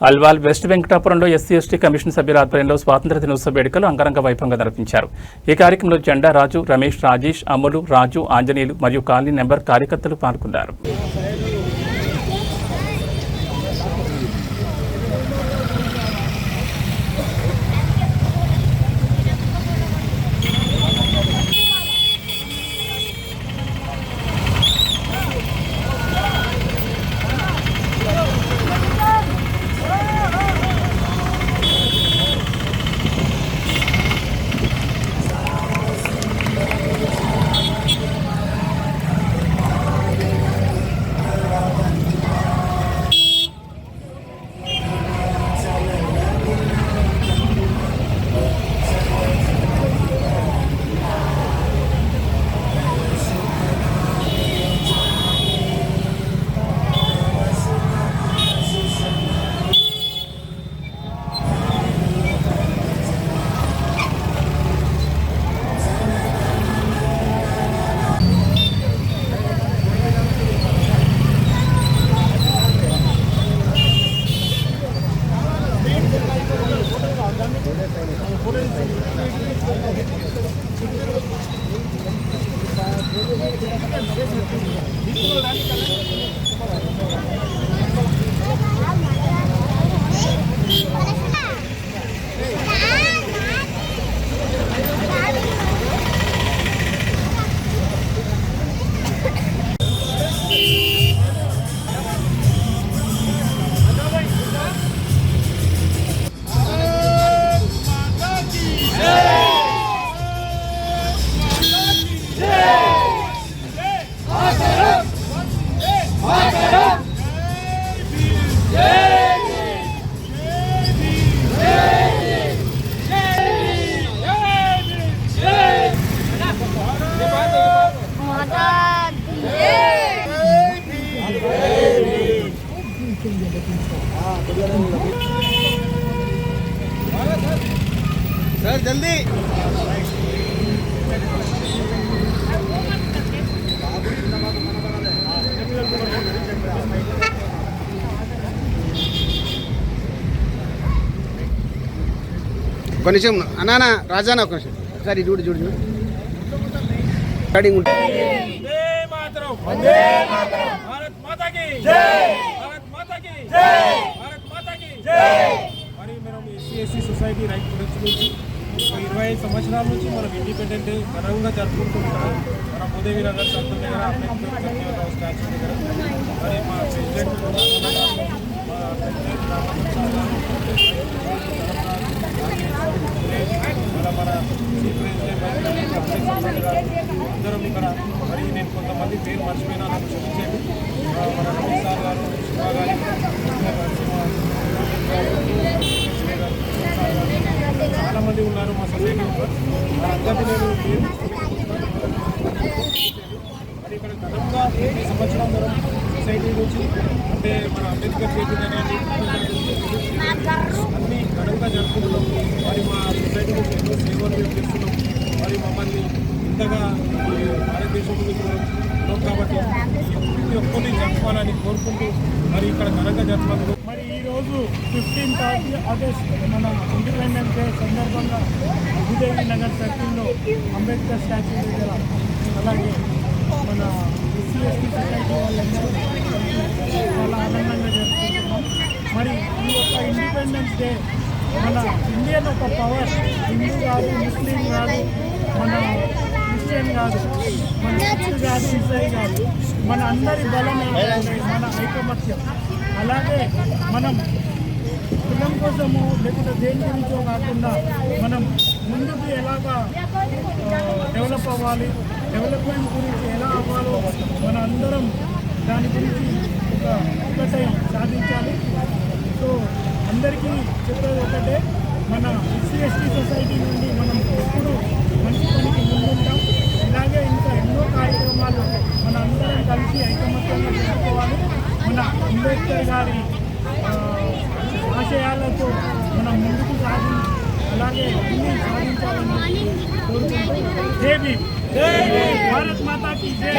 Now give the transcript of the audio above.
Alwal west వెంకటాపురంలో SC ST commission సభ్యుల ఆధ్వర్యంలో స్వాతంత్ర దినోత్సవ వేడుకలు అంగరంగ వైభవంగా నిర్వహించారు. ఈ కార్యక్రమంలో జెండా రాజు, రమేష్, రాజేష్, అమ్ములు, రాజు, ఆంజనేయులు మరియు కాలనీ నెంబర్ కార్యకర్తలు పాల్గొన్నారు. सर जल्दी निमिषम अना राजा सर जूड़ जूड़ स्टार्टिंग भारत माता की जय, भारत माता की जय, भारत माता की जय। మరి మనం ఎస్సీ సొసైటీ రైట్ ప్రొడక్ట్స్ నుంచి 25 సంవత్సరాల నుంచి మనం ఇండిపెండెంట్ డే ఘనంగా జరుపుకుంటున్నాం. మన ఉదయవీర నగర్ సర్కిల్ దగ్గర అంబేద్కర్ సత్యవతిరావు స్టాచ్యూ దగ్గర మరి మా ప్రెసిడెంట్ మన చీఫ్ ప్రెసిడెంట్ అందరం ఇక్కడ మరి నేను కొంతమంది పేరు మర్చిపోయినా నాకు క్షమించండి. మన రమేష్ సార్ గారు, శివ గారు, చాలా మంది ఉన్నారు మా సొసైటీ అందరినీ నేను మరి ఇక్కడ ఘనంగా 20 సంవత్సరాల మనం సొసైటీ నుంచి అంటే మన అంబేద్కర్ చేతి అన్ని ఘనంగా జరుపుకుంటున్నాం. మరి మా సొసైటీ నుంచి ఎన్నో సేవలు మేము చేస్తున్నాం. మరి మమ్మల్ని ఇంతగా భారతదేశం గురించి ఉన్నాం కాబట్టి ప్రతి ఒక్కరిని జరుపుకోవాలని కోరుకుంటూ మరి ఇక్కడ ఘనంగా జరుపుకుంటున్నాం. మరి ఈరోజు 15th ఆగస్ట్ మన ఇండిపెండెన్స్ డే సందర్భంగా ఉదయవీర నగర్ సర్కిల్లో అంబేద్కర్ స్టాచ్యూ దగ్గర అలాగే మన ఎస్సీ ఎస్టీ సొసైటీ వాళ్ళందరూ చాలా ఆనందంగా జరుపుకుంటున్నాం. మరి ఈ యొక్క ఇండిపెండెన్స్ డే మన ఇండియన్ ఒక పవర్, హిందూ కాదు, ముస్లిం కాదు, మన క్రిస్టియన్ కాదు, మన సిక్ కాదు, ఇసాయి కాదు, మన అందరి బలం మన ఐకమత్యం. అలాగే మనం కులం కోసము లేకపోతే దేని గురించో కాకుండా మనం ముందుకు ఎలాగా డెవలప్ అవ్వాలి, డెవలప్మెంట్ గురించి ఎలా అవ్వాలో మన అందరం దాని గురించి ఒకటై సాధించాలి. సో అందరికీ చెప్పేది ఒకటే, మన ఎస్సీ ఎస్టీ సొసైటీ నుండి మనం ఎప్పుడు మంచి పనికి ముందుంటాం. ఇలాగే ఇంకా ఎన్నో కార్యక్రమాలు మన అందరం కలిసి ఐకమత్యంగా చేసుకోవాలి. మన అంబేద్కర్ గారి ఆశయాలతో మనం ముందుకు అలాగే అన్ని సాధించాలని కోరుకుంటూ జై భీమ్, భారత్ మాతా కీ జై.